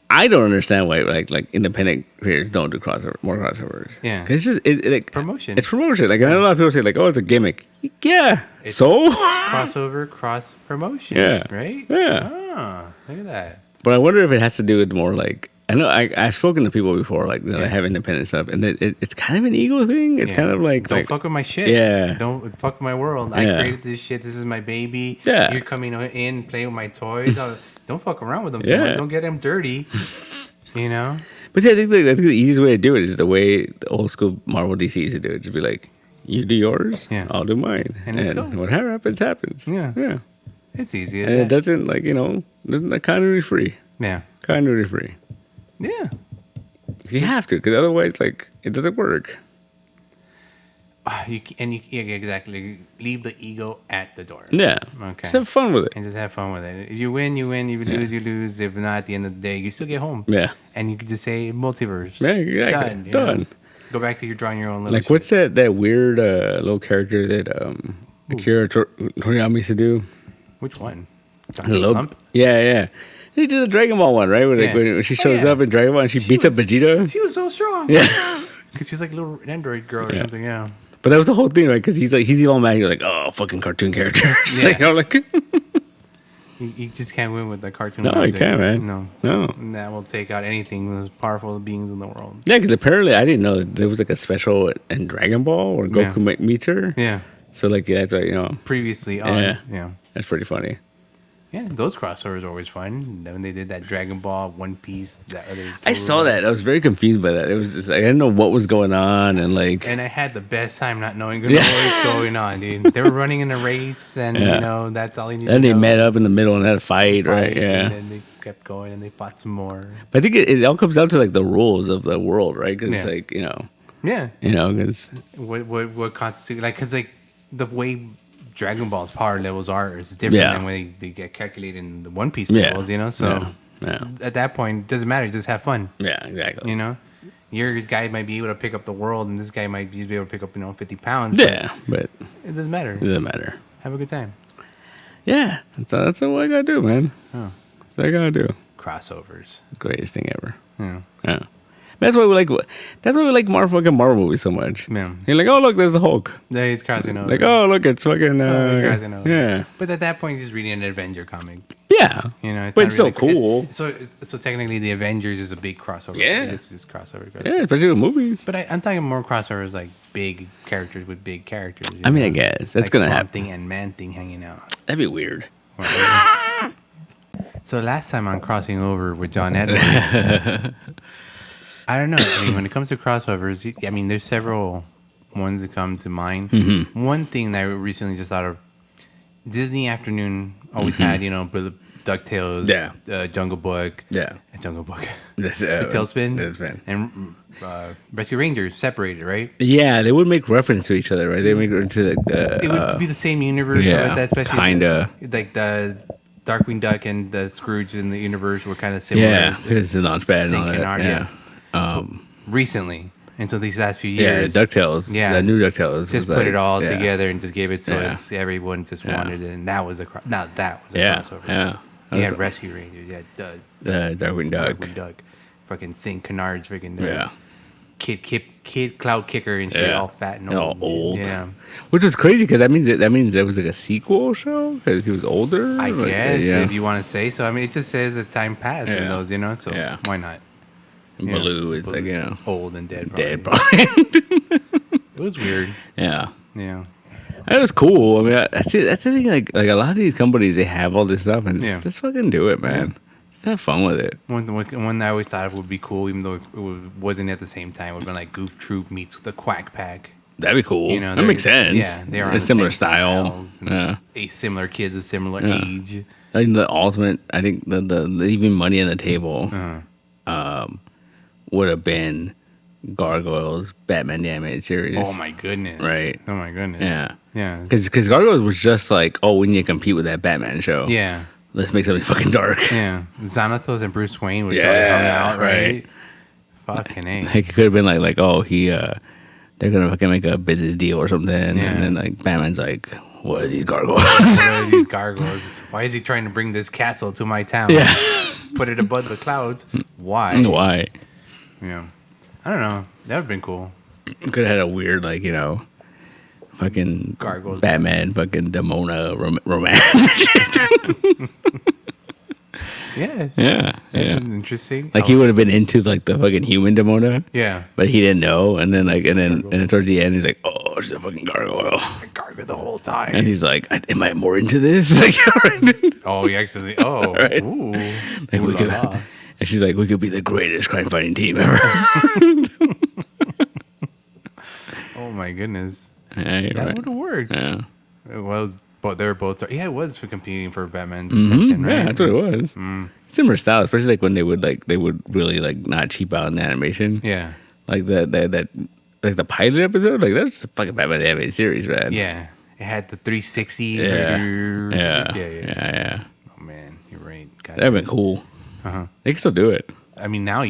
I don't understand why like independent creators don't do more crossovers. Yeah. Because it's just like promotion. It's promotion. Like I know a lot of people say like, oh, it's a gimmick. Yeah. So crossover, cross promotion. Yeah. Right? Yeah. Ah, look at that. But I wonder if it has to do with more like I know I've spoken to people before like that have independent stuff, and it's kind of an ego thing. It's kind of like don't fuck with my shit. Yeah. Don't fuck with my world. I created this shit. This is my baby. Yeah. You're coming in, playing with my toys. Don't fuck around with them. Too much. Don't get them dirty. You know. But yeah, I think the easiest way to do it is the way the old school Marvel DC used to do it. Just be like, you do yours, I'll do mine, and whatever happens. Yeah. Yeah. It's easy. And it doesn't like doesn't continuity free. Yeah. Continuity free. Yeah. You have to, because otherwise, like, it doesn't work. Exactly. Leave the ego at the door. Yeah. Okay. Just have fun with it. And just have fun with it. If you win, you win. If you lose, you lose. If not, at the end of the day, you still get home. Yeah. And you can just say multiverse. Yeah, exactly. Done. Go back to your drawing your own little like, what's that weird little character that Akira Toriyama used to do? Which one? Yeah. He did the Dragon Ball one, right? When she shows up in Dragon Ball and she beats up Vegeta. She was so strong. Yeah. Because she's like a little android girl or something, yeah. But that was the whole thing, right? Because he's all mad. You're like, oh, fucking cartoon characters. Yeah. Like, you just can't win with the cartoon. No, you can't, man. No. And that will take out anything as powerful beings in the world. Yeah, because apparently I didn't know that there was like a special in Dragon Ball where Goku meets her. Yeah. So like that's right, previously on. Yeah. That's pretty funny. Yeah, those crossovers are always fun. When they did that Dragon Ball, One Piece, that other. I saw that. I was very confused by that. It was just like I didn't know what was going on, and like. And I had the best time not knowing what was going on, dude. They were running in a race, and that's all you needed. And they met up in the middle and had a fight, right? Yeah. And then they kept going, and they fought some more. But I think it all comes down to like the rules of the world, right? Because it's like Yeah. Because what constitutes because the way Dragon Ball's power levels are is different than when they get calculated in the One Piece tables, So at that point, it doesn't matter. Just have fun. Yeah, exactly. Your guy might be able to pick up the world, and this guy might be able to pick up 50 pounds. Yeah, but it doesn't matter. It doesn't matter. Have a good time. Yeah, that's what I gotta do, man. Oh. That's what I gotta do. Crossovers, greatest thing ever. Yeah. That's why we like Marvel movies so much. Yeah. You're like, oh look, there's the Hulk. There he's crossing over. Like, oh look, it's fucking. He's crossing over. Yeah. But at that point, you're just reading an Avenger comic. Yeah. But it's still cool. So technically, the Avengers is a big crossover. Yeah. It's just crossover. Yeah, especially with movies. But I'm talking more crossovers like big characters with big characters. I mean, I guess that's gonna happen. Thing and Man Thing hanging out. That'd be weird. So last time on Crossing Over with John Edwards, I don't know. I mean, when it comes to crossovers, there's several ones that come to mind. Mm-hmm. One thing that I recently just thought of, Disney Afternoon always had, DuckTales, Jungle Book, Jungle Book, Tailspin, and Rescue Rangers separated, right? Yeah, they would make reference to each other, right? They make reference to it would be the same universe, especially kinda like the Darkwing Duck and the Scrooge in the universe were kind of similar. Yeah, because the Launchpad and all that. Recently, and so these last few years, DuckTales, the new DuckTales, just put it all together and just gave it to us. Everyone just wanted it, and that was a crossover. Yeah, You had Rescue Rangers. You had Darkwing Duck. Fucking St. Canard's freaking Yeah. Kid Cloud Kicker and shit, all fat and all old. Yeah. Which is crazy because that means there was like a sequel show because he was older. I guess if you want to say so. I mean, it just says that time passed in those, you know. So why not? And Baloo is like old and dead. Probably. It was weird. Yeah. Yeah. That was cool. I mean, that's the thing. Like a lot of these companies, they have all this stuff, and just fucking do it, man. Just have fun with it. One I always thought it would be cool, even though it wasn't at the same time. It would have been like Goof Troop meets the Quack Pack. That'd be cool. You know, that makes sense. Yeah, they're on a similar style. Similar kids of similar age. I think the ultimate. I think the leaving money on the table would have been Gargoyles Batman the Animated Series. Oh my goodness! Right? Oh my goodness! Yeah. Because Gargoyles was just like, oh, we need to compete with that Batman show. Yeah. Let's make something fucking dark. Yeah. Xanatos and Bruce Wayne would totally hung out, right? Fucking A. Like it could have been like, oh, they're gonna fucking make a business deal or something, and then like Batman's like, what are these gargoyles? What are these gargoyles? Why is he trying to bring this castle to my town? Yeah. Put it above the clouds. Why? Why? Yeah. I don't know. That would have been cool. Could have had a weird, like, you know, fucking gargoyles. Batman, fucking Demona romance. Yeah. Interesting. Like he would have been into like the fucking human Demona. Yeah. But he didn't know, and then towards the end he's like, oh, it's a fucking gargoyle. It's a gargoyle the whole time. And he's like, am I more into this? Like, he actually. Oh. Right. Ooh. Like we could, and she's like, we could be the greatest crime fighting team ever. Oh my goodness. Yeah, that would have worked. Yeah. Well, but they were both. Yeah, it was for competing for Batman's attention, right? Yeah, that's what it was. Similar style, especially like when they would really like not cheap out in the animation. Yeah. Like the pilot episode, like that's a fucking Batman the Animated Series, man. Yeah. It had the 360. Yeah. Oh man, you're right. That'd been cool. They can still do it. I mean, now,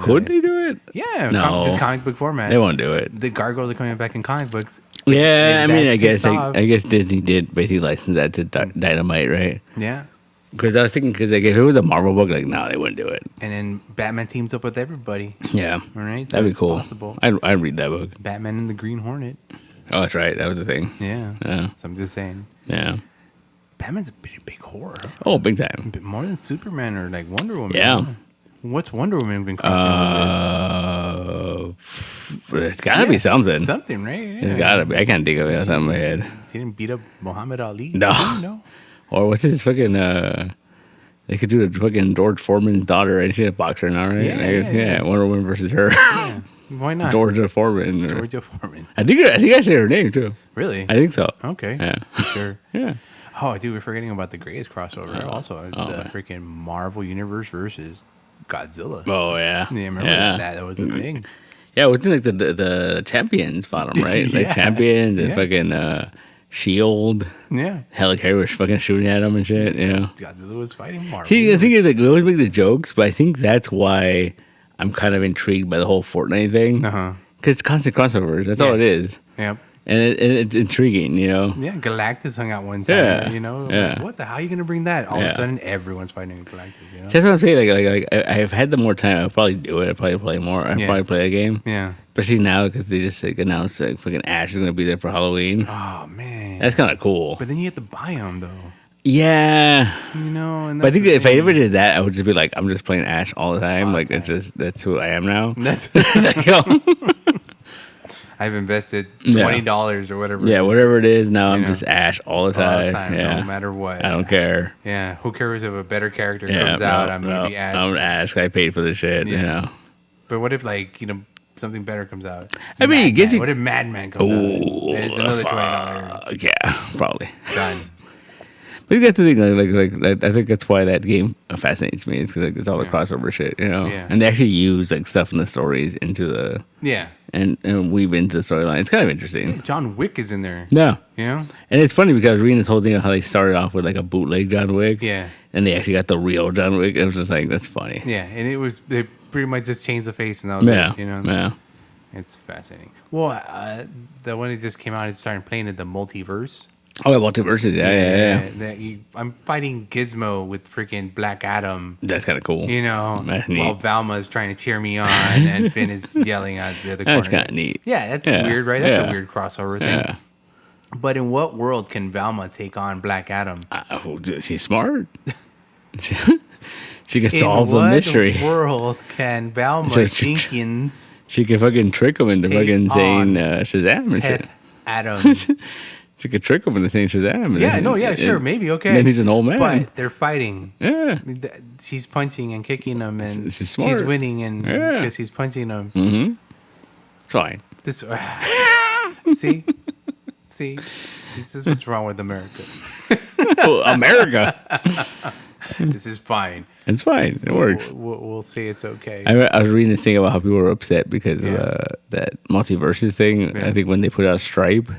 Could they do it? Yeah, no. Just comic book format. They won't do it. The gargoyles are coming back in comic books. Yeah, I mean, I guess Disney did basically license that to Dynamite, right? Yeah. Because I was thinking, because like, if it was a Marvel book, like, no, they wouldn't do it. And then Batman teams up with everybody. Yeah. All right. That'd be cool. Possible. I'd read that book. Batman and the Green Hornet. Oh, that's right. That was the thing. Yeah. So I'm just saying. Yeah. Batman's a pretty big horror. Oh, big time. A bit more than Superman or like Wonder Woman. Yeah. Huh? What's Wonder Woman been crossing over? It's gotta be something. Something, right? Yeah. It's gotta be. I can't think of it off the top of my head. He didn't beat up Muhammad Ali. No. Or what's his fucking? They could do a fucking George Foreman's daughter, and she's a boxer now, right? Yeah. Wonder Woman versus her. Yeah. Why not? Georgia Foreman. Georgia Foreman. I think I say her name too. Really? I think so. Okay. Yeah. Sure. Yeah. Oh, dude, we're forgetting about the Craze crossover. Also, the freaking Marvel Universe versus Godzilla. Oh yeah. Yeah, remember that was a thing. Yeah, wasn't like the champions fought them, right? Like champions and fucking Shield. Yeah. Helicarrier was fucking shooting at them and shit. You know. Godzilla was fighting Marvel. See, the thing is, like, we always make the jokes, but I think that's why I'm kind of intrigued by the whole Fortnite thing. Because it's constant crossovers. That's all it is. Yep. And it's intriguing, you know? Yeah, Galactus hung out one time, you know? Like, what the hell are you going to bring that? All of a sudden, everyone's fighting Galactus, you know? That's what I'm saying. Like I've had the more time, I'll probably do it. I'll probably play more. I'll probably play a game. Yeah. Especially now, because they just like, announced like fucking Ash is going to be there for Halloween. Oh, man. That's kind of cool. But then you have to buy them, though. Yeah. You know? And but I think that if I ever did that, I would just be like, I'm just playing Ash all the time. That's who I am now. That's I've invested $20 or whatever. Yeah, whatever it is. Now I'm just Ash all the time. No matter what. I don't care. Yeah, who cares if a better character comes out? I'm gonna be Ash. I'm Ash. I paid for the shit. You know. But what if something better comes out? I mean, what if Madman comes out? It's another $20. Yeah, probably. Done. But that's the thing, like I think that's why that game fascinates me. It's because it's all the crossover shit, you know. Yeah. And they actually use like stuff in the stories into the and weave into the storyline. It's kind of interesting. Yeah, John Wick is in there. Yeah. You know? And it's funny because I was reading this whole thing of how they started off with like a bootleg John Wick. Yeah. And they actually got the real John Wick. It was just like, that's funny. Yeah, and they pretty much just changed the face and that was it, you know. Yeah. It's fascinating. Well, the one that just came out is starting playing in the multiverse. Oh, multiverses. Yeah. I'm fighting Gizmo with freaking Black Adam. That's kind of cool. You know, while Velma's trying to cheer me on and Finn is yelling at the other corner. That's kind of neat. Yeah, that's weird, right? That's a weird crossover thing. Yeah. But in what world can Velma take on Black Adam? She's smart. She can solve the mystery. In what world can Velma Jenkins... She can fucking trick him into fucking saying Shazam and shit. Adam. She could trick him into saying Shazam. Sure, maybe, okay. Then he's an old man. But they're fighting. Yeah. She's punching and kicking him, and she's smart. She's winning, and because he's punching him. Mm-hmm. It's fine. See? This is what's wrong with America. America. This is fine. It's fine. It works. We'll say it's okay. I was reading this thing about how people were upset because of that multiverses thing. Yeah. I think when they put out Stripe,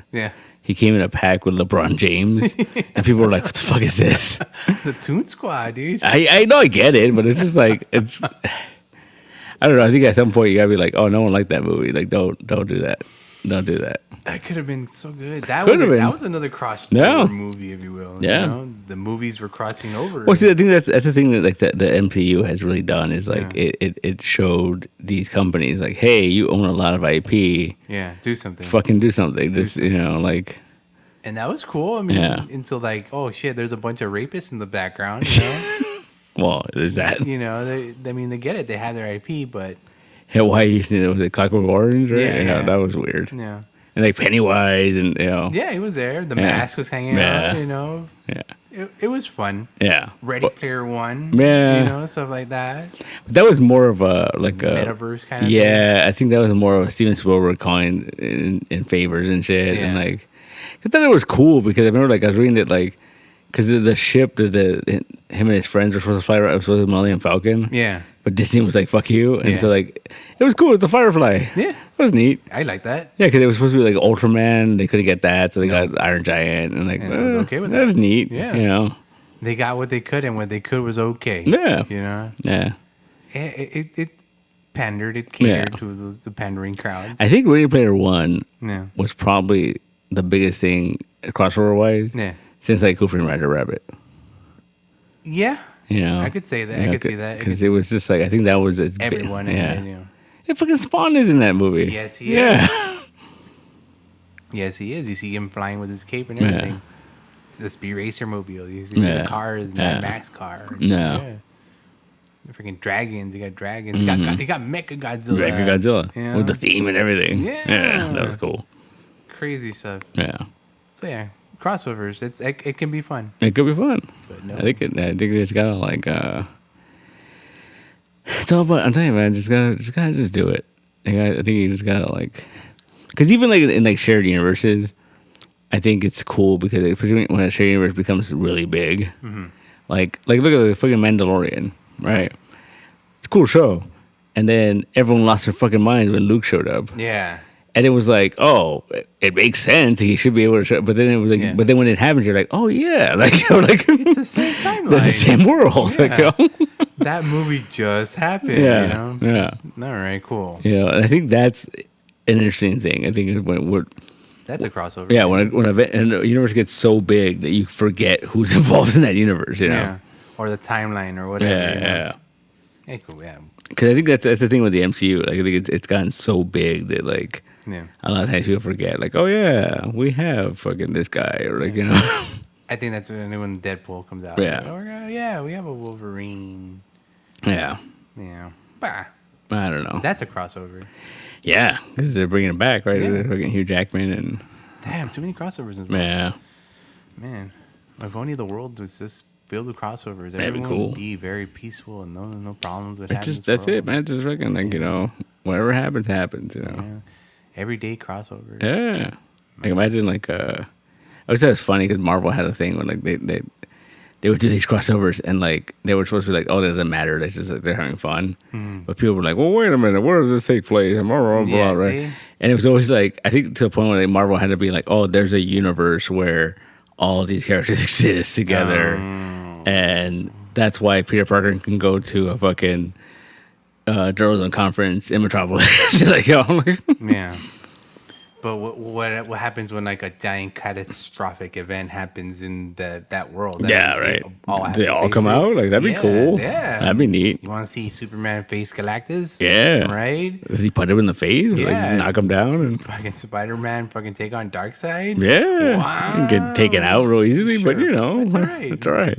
he came in a pack with LeBron James, and people were like, "What the fuck is this?" The Toon Squad, dude. I know, I get it, but it's just like it's. I don't know. I think at some point you gotta be like, "Oh, no one liked that movie. Like, don't do that. Don't do that." That could have been so good. That was another crossover movie, if you will. Yeah, you know? The movies were crossing over. Well, see, I think that's the thing that like the MCU has really done is like it showed these companies like, hey, you own a lot of IP. Yeah, do something. Fucking do something. Just you know, like. And that was cool. I mean, until like, oh shit, there's a bunch of rapists in the background. You know? Well, there's that. You know, they get it. They have their IP, but. Yeah, why you using it? Was it Clockwork Orange? Right? Yeah, that was weird. Yeah. And like Pennywise and Yeah, he was there. The mask was hanging out, you know. Yeah. It was fun. Yeah. Ready Player One. Yeah. You know, stuff like that. But that was more of a like a metaverse kind of thing. I think that was more of a Steven Spielberg calling in favors and shit. And like I thought it was cool because I remember like I was reading it like because the ship that him and his friends were supposed to fly around, it was supposed to be Millennium Falcon. Yeah. But Disney was like, fuck you. And so, like, it was cool. It's a Firefly. Yeah. It was neat. I like that. Yeah, because it was supposed to be like Ultraman. They couldn't get that. So they got Iron Giant. And, like, I was okay with that. That was neat. Yeah. You know? They got what they could, and what they could was okay. Yeah. You know? Yeah. It pandered. It catered to the pandering crowd. I think Ready Player One was probably the biggest thing crossover-wise since, like, Who Framed Roger Rabbit. Yeah. You know, I could say that. I could see that. Because it was just like, I think that was everyone. Yeah. Fucking Spawn is in that movie. Yes, he is. Yes, he is. You see him flying with his cape and everything. Yeah. The Speed Racer mobile. You see the car is Mad Max car. Yeah. The freaking dragons. You got dragons. He got Mecha Godzilla. Mecha Godzilla. You know? With the theme and everything. Yeah. That was cool. Crazy stuff. Yeah. So, yeah. Crossovers, it can be fun. It could be fun. But no. I think you just gotta like it's all about. I'm telling you, man, just gotta do it. I think you just gotta like, because even like in like shared universes, I think it's cool because when a shared universe becomes really big, like look at the fucking Mandalorian, right? It's a cool show, and then everyone lost their fucking minds when Luke showed up. Yeah. And it was like, oh, it makes sense. He should be able to show. But then it was like, but then when it happens, you're like, oh yeah, like like it's the same timeline, the same world. Yeah. Like, that movie just happened. Yeah, you know? Yeah. All right, cool. Yeah, and I think that's an interesting thing. I think when that's a crossover. Yeah, when a universe gets so big that you forget who's involved in that universe. You know, or the timeline or whatever. Yeah. Hey, cool. Yeah. Because I think that's the thing with the MCU. Like I think it's gotten so big that like. Yeah. A lot of times you'll forget, like, oh yeah, we have fucking this guy, or like, you know. I think that's when Deadpool comes out. Yeah. Like, we have a Wolverine. Yeah. Yeah. Bah. I don't know. That's a crossover. Yeah, because they're bringing it back, right? Yeah. They're fucking Hugh Jackman and. Damn, too many crossovers in this movie. Yeah. Man, if only the world was just filled with crossovers, that'd be cool. Would be very peaceful and no problems would happen. That's it, man. Just fucking like you know, whatever happens, you know. Yeah. Everyday crossovers. Yeah. Like imagine like I always thought it was funny because Marvel had a thing when like they would do these crossovers and like they were supposed to be like, oh, it doesn't matter, that's just like they're having fun. But people were like, well, wait a minute, where does this take place? And blah, blah, blah, right? See? And it was always like, I think to the point where like, Marvel had to be like, oh, there's a universe where all these characters exist together, and that's why Peter Parker can go to a fucking Durozone conference in Metropolis. Like, yo, I'm like, yeah. But what happens when like a giant catastrophic event happens in that world? Right. They all come out? Like, that'd be cool. Yeah. That'd be neat. You want to see Superman face Galactus? Yeah. Right? Does he punch him in the face? Yeah. Like, knock him down? And fucking Spider-Man fucking take on Darkseid? Yeah. Wow. Get taken out real easily, Sure. but you know. That's all right. That's all right.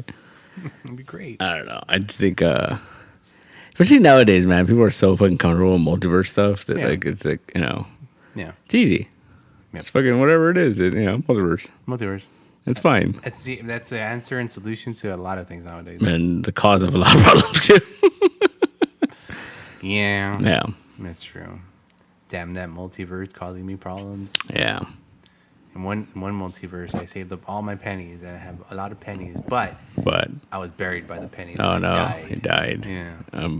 It'd be great. I don't know. I just think, especially nowadays, man, people are so fucking comfortable with multiverse stuff that, like, it's like, you know, it's easy. Yep. It's fucking whatever it is, multiverse. Multiverse. It's fine. That's the answer and solution to a lot of things nowadays. And the cause of a lot of problems, too. Yeah. Yeah. That's true. Damn that multiverse causing me problems. Yeah. In one multiverse, I saved up all my pennies, and I have a lot of pennies, but I was buried by the pennies. Oh, no. It died. Yeah.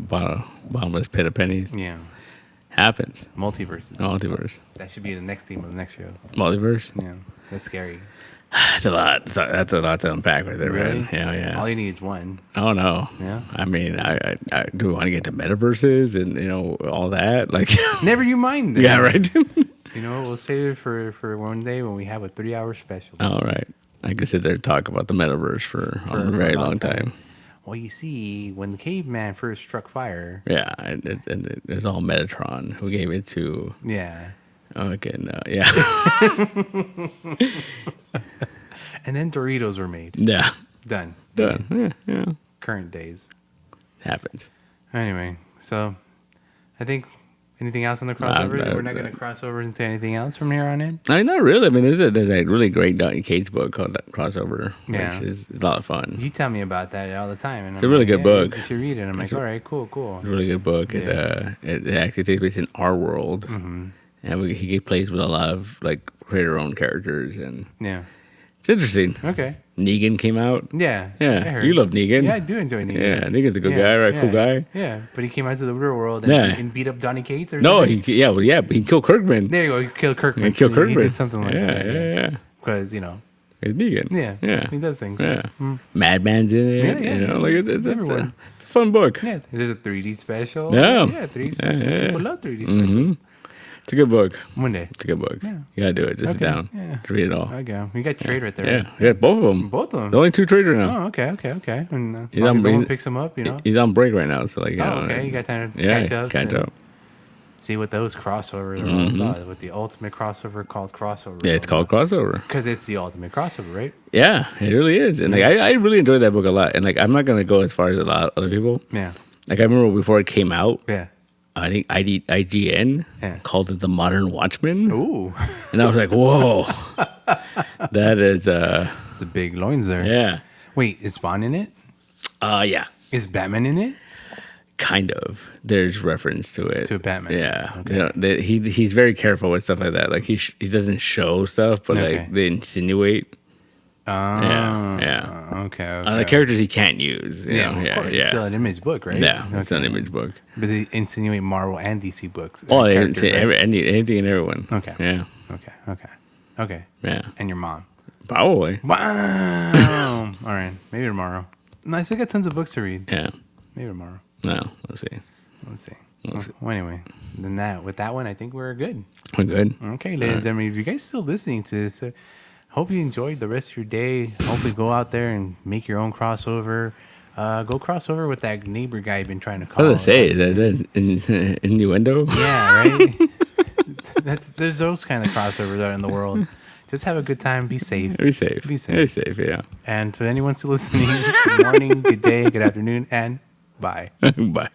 Bottomless pit of pennies. Yeah. Happens. Multiverse. That should be the next theme of the next show. Multiverse? Yeah. That's scary. That's a lot. That's a lot to unpack right there, really? Man. Yeah. All you need is one. Oh, no. Yeah. I mean, I do want to get to metaverses and, all that. Like, never you mind that. Yeah, right? We'll save it for one day when we have a 3-hour special. All right. I can sit there and talk about the metaverse for a very long time. Well, you see, when the caveman first struck fire... Yeah, and it was all Metatron who gave it to... Yeah. Okay, no, yeah. And then Doritos were made. Yeah. Done. Yeah. Current days. Happens. Anyway, so I think... Anything else on the crossovers? We're not going to cross over into anything else from here on in? I mean, not really. I mean, there's a really great Donny Cates book called Crossover, which is a lot of fun. You tell me about that all the time. And it's a really good book. You should read it. I'm like, all right, cool. It's a really good book. Yeah. It actually takes place in our world. Mm-hmm. And he plays with a lot of, like, creator-owned characters. And it's interesting. Okay. Negan came out. Yeah. You love Negan. Yeah, I do enjoy Negan. Yeah, Negan's a good guy, right? Cool guy. Yeah, but he came out to the real world and beat up Donny Cates or something? No, but he killed Kirkman. There you go, he killed Kirkman. He did something like that. Yeah. Because, it's Negan. Yeah. He does things. Yeah. Madman's in it. It's a fun book. Yeah, there's a 3D special. Yeah. Yeah, 3D special. People love 3D specials. Mm-hmm. It's a good book. One day. It's a good book. Yeah. You gotta do it. Just sit down. Yeah. Just read it all. Okay. You got trade right there. Yeah. Yeah, both of them. There's only 2 trade right now. Oh, okay. And someone picks them up, He's on break right now, so okay. You got time to catch up. Catch up. See what those crossovers are all about. With the ultimate crossover called crossover. Yeah, it's called crossover. Because it's the ultimate crossover, right? Yeah, it really is. And I really enjoyed that book a lot. And I'm not gonna go as far as a lot of other people. Yeah. I remember before it came out. Yeah. I think IGN called it the Modern Watchmen. Ooh. And I was like, whoa. That is... It's a big loins there. Yeah. Wait, is Spawn in it? Yeah. Is Batman in it? Kind of. There's reference to it. To Batman. Yeah. Okay. He's very careful with stuff like that. Like, he doesn't show stuff, but they insinuate. Yeah. Okay. The characters he can't use. Of course. It's still an Image book, right? Yeah, it's an Image book. But they insinuate Marvel and DC books. Oh, they insinuate anything and everyone. Okay. Yeah. Okay. Yeah. And your mom. Probably. Wow. All right. Maybe tomorrow. No, I still got tons of books to read. Yeah. Maybe tomorrow. No, let's see. Well, anyway, with that one, I think we're good. We're good. Okay, ladies and gentlemen, if you guys still listening to this, hope you enjoyed the rest of your day. Hopefully go out there and make your own crossover. Go crossover with that neighbor guy you've been trying to call. I was going to say, is that innuendo? Yeah, right? There's those kind of crossovers out in the world. Just have a good time. Be safe. Be safe, yeah. And to anyone still listening, good morning, good day, good afternoon, and bye. Bye.